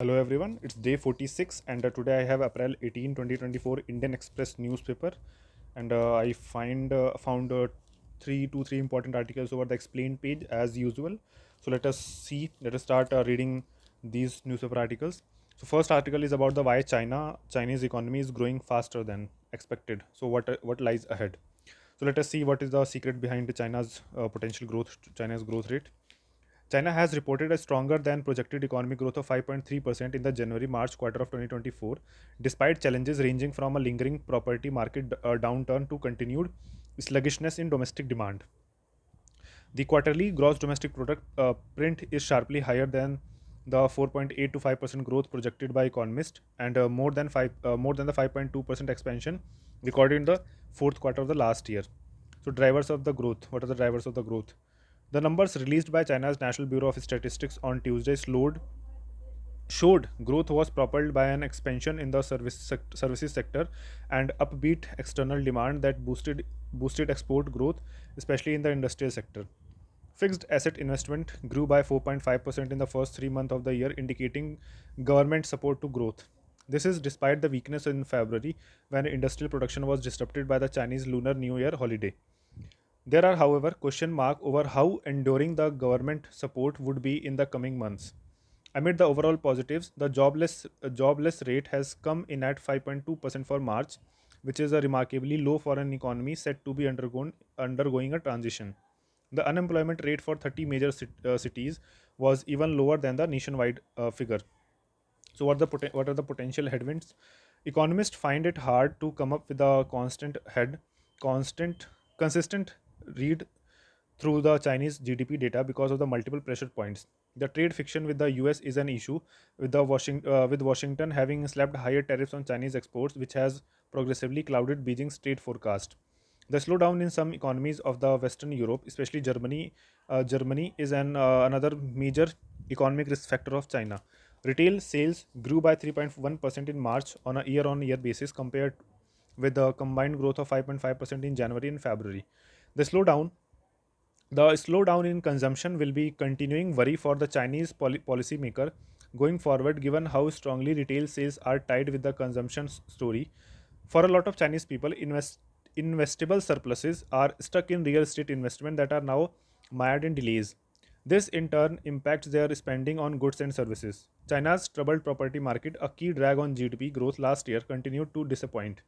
Hello everyone, it's day 46 and today I have April 18, 2024 Indian Express newspaper and found three important articles over the explained page as usual. So let us start reading these newspaper articles. So first article is about the why Chinese economy is growing faster than expected. So what lies ahead? So let us see what is the secret behind the China's growth rate. China has reported a stronger than projected economic growth of 5.3% in the January March quarter of 2024, despite challenges ranging from a lingering property market downturn to continued sluggishness in domestic demand. The quarterly gross domestic product print is sharply higher than the 4.8 to 5% growth projected by economists and more than the 5.2% expansion recorded in the fourth quarter of the last year. So drivers of the growth. What are the drivers of the growth? The numbers released by China's National Bureau of Statistics on Tuesday showed growth was propelled by an expansion in the services sector and upbeat external demand that boosted export growth, especially in the industrial sector. Fixed asset investment grew by 4.5% in the first 3 months of the year, indicating government support to growth. This is despite the weakness in February when industrial production was disrupted by the Chinese Lunar New Year holiday. There are, however, question marks over how enduring the government support would be in the coming months. Amid the overall positives, the jobless rate has come in at 5.2% for March, which is a remarkably low for an economy set to be undergoing a transition. The unemployment rate for 30 major cities was even lower than the nationwide figure. So, what are the potential headwinds? Economists find it hard to come up with a constant, consistent read through the Chinese GDP data because of the multiple pressure points. The trade friction with the US is an issue, with Washington having slapped higher tariffs on Chinese exports, which has progressively clouded Beijing's trade forecast. The slowdown in some economies of the Western Europe, especially Germany is another major economic risk factor of China. Retail sales grew by 3.1% in March on a year-on-year basis compared with a combined growth of 5.5% in January and February. The slowdown the slowdown in consumption will be continuing worry for the Chinese policymaker going forward, given how strongly retail sales are tied with the consumption story. For a lot of Chinese people, investable surpluses are stuck in real estate investment that are now mired in delays. This in turn impacts their spending on goods and services. China's troubled property market, a key drag on GDP growth last year, continued to disappoint,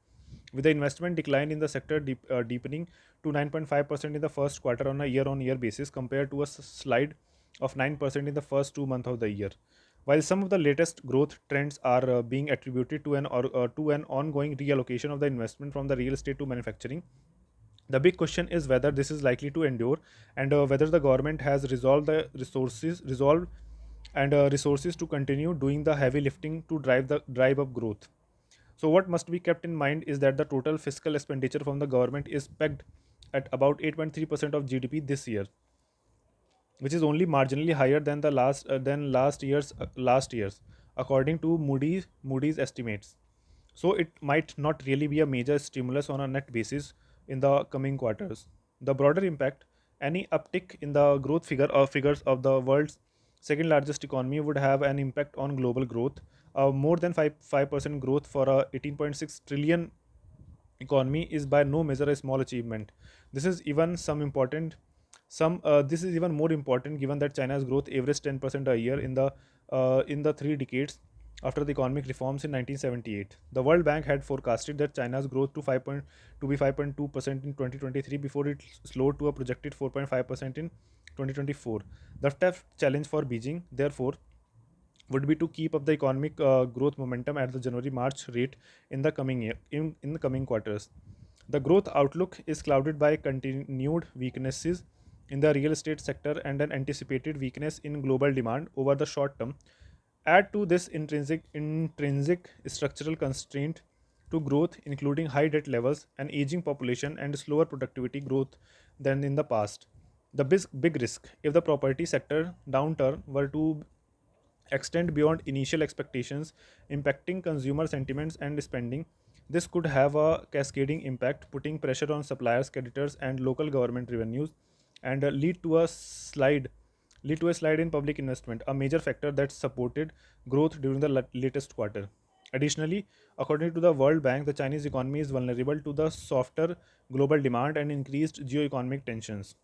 with the investment decline in the sector deepening to 9.5% in the first quarter on year basis compared to a slide of 9% in the first 2 months of the year. While some of the latest growth trends are being attributed to an ongoing reallocation of the investment from the real estate to manufacturing, the big question is whether this is likely to endure and whether the government has resolved and resources to continue doing the heavy lifting to drive up growth. So, what must be kept in mind is that the total fiscal expenditure from the government is pegged at about 8.3% of GDP this year, which is only marginally higher than last year's, according to Moody's estimates. So, it might not really be a major stimulus on a net basis in the coming quarters. The broader impact, any uptick in the growth figures of the world's second largest economy would have an impact on global growth. More than 5% growth for a 18.6 trillion economy is by no measure a small achievement. This is even some important. This is even more important given that China's growth averaged 10% a year in the 3 decades after the economic reforms in 1978. The World Bank had forecasted that China's growth to be 5.2% in 2023 before it slowed to a projected 4.5% in 2024. The tough challenge for Beijing, therefore, would be to keep up the economic growth momentum at the January March rate in the coming coming quarters. The growth outlook is clouded by continued weaknesses in the real estate sector and an anticipated weakness in global demand over the short term. Add to this intrinsic structural constraint to growth, including high debt levels, an aging population, and slower productivity growth than in the past. The big risk, if the property sector downturn were to extend beyond initial expectations, impacting consumer sentiments and spending. This could have a cascading impact, putting pressure on suppliers, creditors, and local government revenues, and lead to a lead to a slide in public investment, a major factor that supported growth during the latest quarter. Additionally, according to the World Bank, the Chinese economy is vulnerable to the softer global demand and increased geo-economic tensions.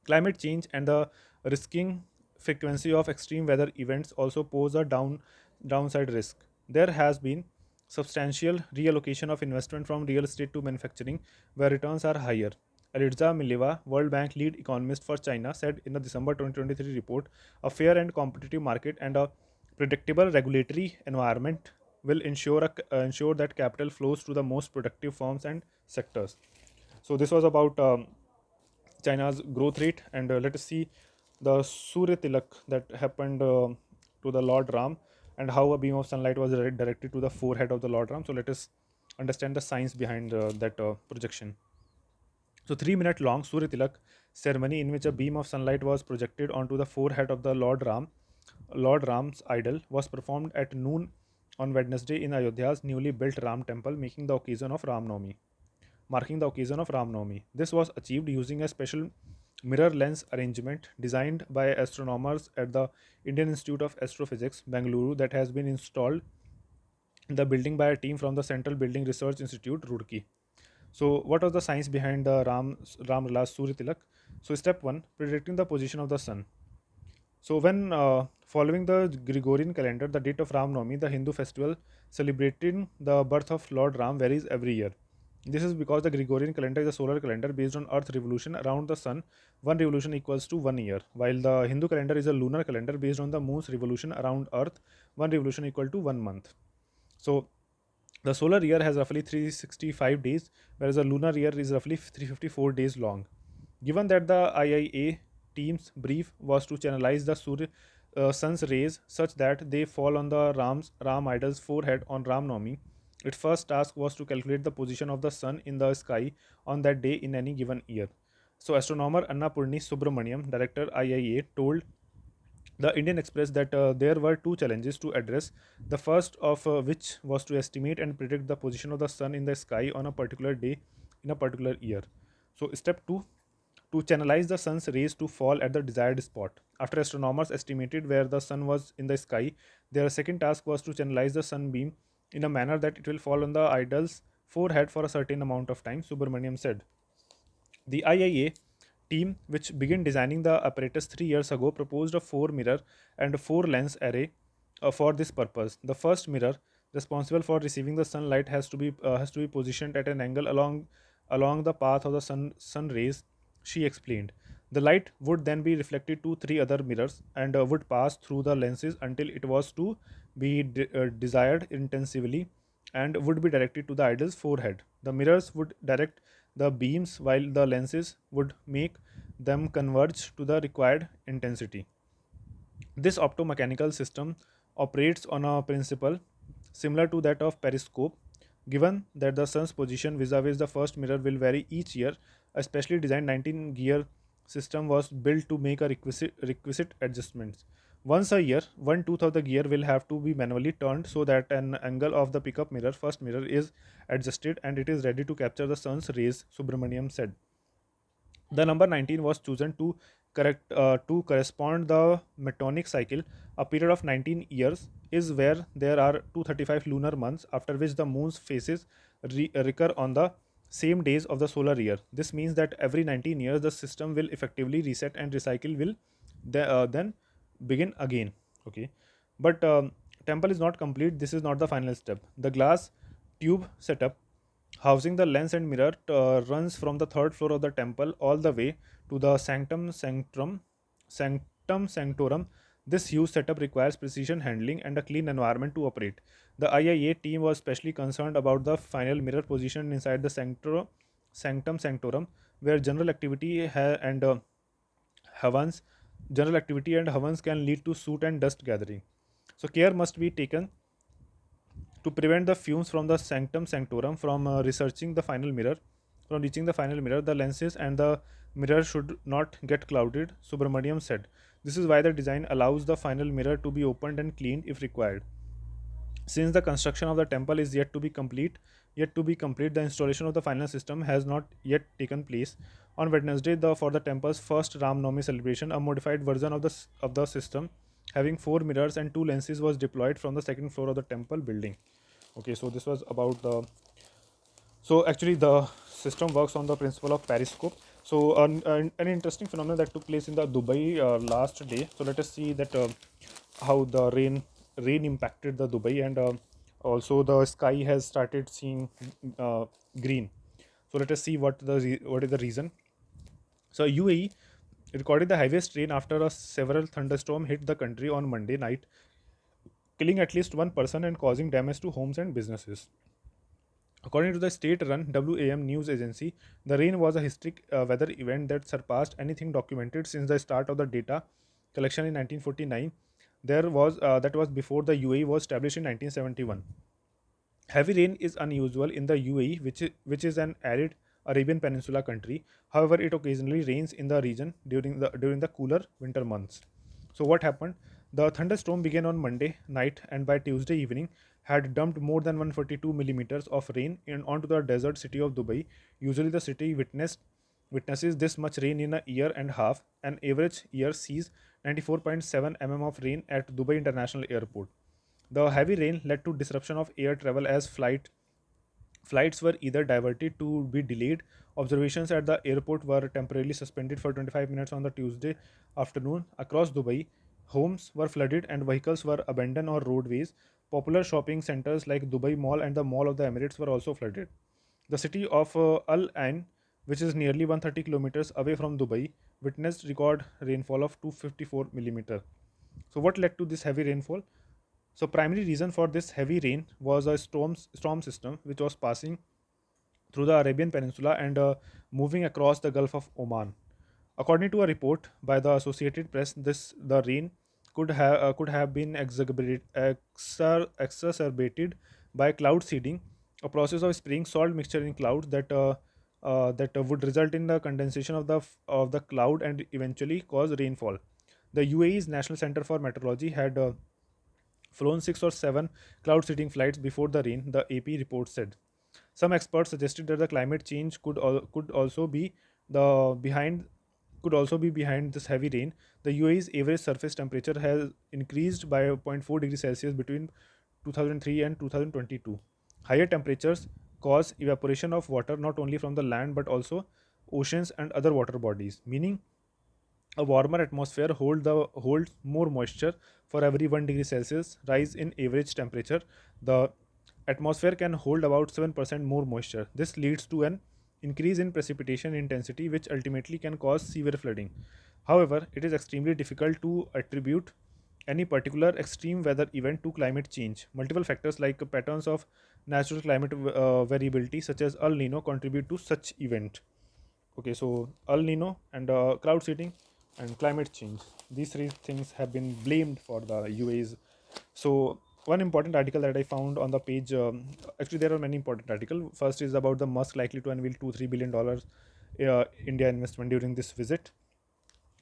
Climate change and the risking frequency of extreme weather events also pose a downside risk. There has been substantial reallocation of investment from real estate to manufacturing, where returns are higher. Elitza Mileva, World Bank lead economist for China, said in the December 2023 report, a fair and competitive market and a predictable regulatory environment will ensure that capital flows to the most productive firms and sectors. So this was about China's growth rate, and let us see the Surya Tilak that happened to the Lord Ram, and how a beam of sunlight was directed to the forehead of the Lord Ram. So let us understand the science behind that projection. So 3 minute long Surya Tilak ceremony in which a beam of sunlight was projected onto the forehead of the Lord Ram's idol, was performed at noon on Wednesday in Ayodhya's newly built Ram temple, marking the occasion of Ram Navami. This was achieved using a special mirror lens arrangement designed by astronomers at the Indian Institute of Astrophysics, Bengaluru, that has been installed in the building by a team from the Central Building Research Institute, Roorkee. So, what was the science behind the Ram Lala's Surya Tilak? So, step one: predicting the position of the sun. So, when following the Gregorian calendar, the date of Ram Navami, the Hindu festival celebrating the birth of Lord Ram, varies every year. This is because the Gregorian calendar is a solar calendar based on Earth revolution around the sun. One revolution equals to 1 year, while the Hindu calendar is a lunar calendar based on the moon's revolution around Earth. One revolution equal to 1 month. So, the solar year has roughly 365 days, whereas the lunar year is roughly 354 days long. Given that the IIA team's brief was to channelize the sun's rays such that they fall on the Ram idol's forehead on Ram Navami, its first task was to calculate the position of the sun in the sky on that day in any given year. So, astronomer Annapurni Subramaniam, director IIA, told the Indian Express that there were two challenges to address, the first of which was to estimate and predict the position of the sun in the sky on a particular day in a particular year. So, step 2: to channelize the sun's rays to fall at the desired spot. After astronomers estimated where the sun was in the sky, their second task was to channelize the sunbeam in a manner that it will fall on the idol's forehead for a certain amount of time, Subramaniam said. The IIA team, which began designing the apparatus 3 years ago, proposed a four mirror and four lens array for this purpose. The first mirror, responsible for receiving the sunlight, has to be positioned at an angle along the path of the sun rays. She explained. The light would then be reflected to three other mirrors and would pass through the lenses until it was to be desired intensively and would be directed to the idol's forehead. The mirrors would direct the beams while the lenses would make them converge to the required intensity. This optomechanical system operates on a principle similar to that of periscope. Given that the sun's position vis-a-vis the first mirror will vary each year, a specially designed 19-gear system was built to make a requisite adjustments. Once a year, one tooth of the gear will have to be manually turned so that an angle of the pickup mirror, first mirror, is adjusted and it is ready to capture the sun's rays, Subramaniam said. The number 19 was chosen to correspond the Metonic cycle. A period of 19 years is where there are 235 lunar months, after which the moon's phases recur on the same days of the solar year. This means that every 19 years the system will effectively reset and recycle will then begin again. Okay, but temple is not complete. This is not the final step. The glass tube setup housing the lens and mirror runs from the third floor of the temple all the way to the sanctum sanctorum. This huge setup requires precision handling and a clean environment to operate. The IIA team was specially concerned about the final mirror position inside the sanctum sanctorum, where havans general activity and havans can lead to soot and dust gathering. So care must be taken to prevent the fumes from the sanctum sanctorum from reaching the final mirror. The lenses and the mirror should not get clouded, Subramaniam said. This is why the design allows the final mirror to be opened and cleaned if required. Since the construction of the temple is yet to be complete, the installation of the final system has not yet taken place. On Wednesday, for the temple's first Ram Navami celebration, a modified version of the system, having four mirrors and two lenses, was deployed from the second floor of the temple building. Okay, so this was about the. So actually, the system works on the principle of periscope. So an interesting phenomenon that took place in the Dubai last day. So let us see that how the rain impacted the Dubai, and also the sky has started seeing uh, green. So let us see what is the reason. So UAE recorded the heaviest rain after a several thunderstorm hit the country on Monday night, killing at least one person and causing damage to homes and businesses. According to the state-run WAM news agency, the rain was a historic weather event that surpassed anything documented since the start of the data collection in 1949. That was before the UAE was established in 1971. Heavy rain is unusual in the UAE, which is an arid Arabian Peninsula country. However, it occasionally rains in the region during the cooler winter months. So what happened? The thunderstorm began on Monday night and by Tuesday evening had dumped more than 142 millimeters of rain onto the desert city of Dubai. Usually, the city witnesses this much rain in a year and a half. An average year sees 94.7 of rain at Dubai International Airport. The heavy rain led to disruption of air travel as flights were either diverted to be delayed. Observations at the airport were temporarily suspended for 25 minutes on the Tuesday afternoon. Across Dubai, homes were flooded and vehicles were abandoned on roadways. Popular shopping centers like Dubai Mall and the Mall of the Emirates were also flooded. The city of Al Ain, which is nearly 130 kilometers away from Dubai, witnessed record rainfall of 254 millimeter. So, what led to this heavy rainfall? So, primary reason for this heavy rain was a storm system which was passing through the Arabian Peninsula and moving across the Gulf of Oman. According to a report by the Associated Press, the rain could have been exacerbated by cloud seeding, a process of spraying salt mixture in clouds that would result in the condensation of the cloud and eventually cause rainfall. The UAE's National Center for Meteorology had flown six or seven cloud seeding flights before the rain, the AP report said. Some experts suggested that the climate change could also be the behind behind this heavy rain. The UAE's average surface temperature has increased by zero point 0.4 degrees Celsius between 2003 and 2022. Higher temperatures cause evaporation of water not only from the land but also oceans and other water bodies, meaning a warmer atmosphere holds more moisture. For every 1 degree Celsius rise in average temperature, the atmosphere can hold about 7% more moisture. This leads to an increase in precipitation intensity, which ultimately can cause severe flooding. However, it is extremely difficult to attribute any particular extreme weather event to climate change. Multiple factors like patterns of natural climate variability, such as El Nino, contribute to such event. Okay, so El Nino and cloud seeding and climate change. These three things have been blamed for the UAs. So one important article that I found on the page. Actually, there are many important articles. First is about the Musk likely to unveil $2-3 billion India investment during this visit,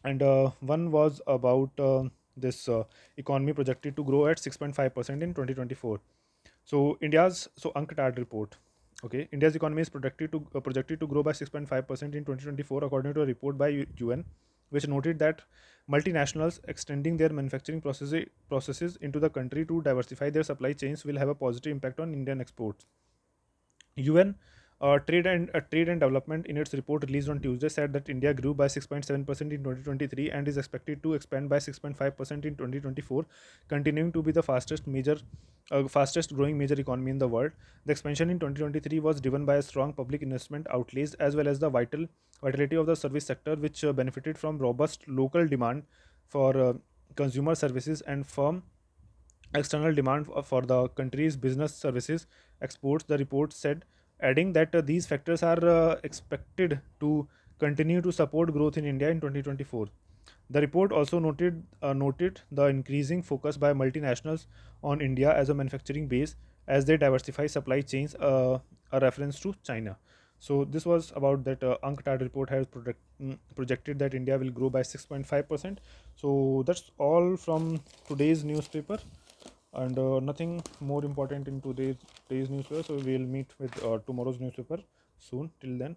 and one was about this economy projected to grow at 6.5% in 2024. So UNCTAD report. Okay, India's economy is projected to grow by 6.5% in 2024, according to a report by UN, which noted that multinationals extending their manufacturing processes into the country to diversify their supply chains will have a positive impact on Indian exports. UN Trade and Development, in its report released on Tuesday, said that India grew by 6.7% in 2023 and is expected to expand by 6.5% in 2024, continuing to be the fastest growing major economy in the world. The expansion in 2023 was driven by a strong public investment outlays as well as the vitality of the service sector, which benefited from robust local demand for consumer services and firm external demand for the country's business services exports, the report said, adding that these factors are expected to continue to support growth in India in 2024. The report also noted the increasing focus by multinationals on India as a manufacturing base as they diversify supply chains, a reference to China. So this was about that UNCTAD report has projected that India will grow by 6.5%. So that's all from today's newspaper. and nothing more important in today's newspaper. So we'll meet with tomorrow's newspaper soon. Till then,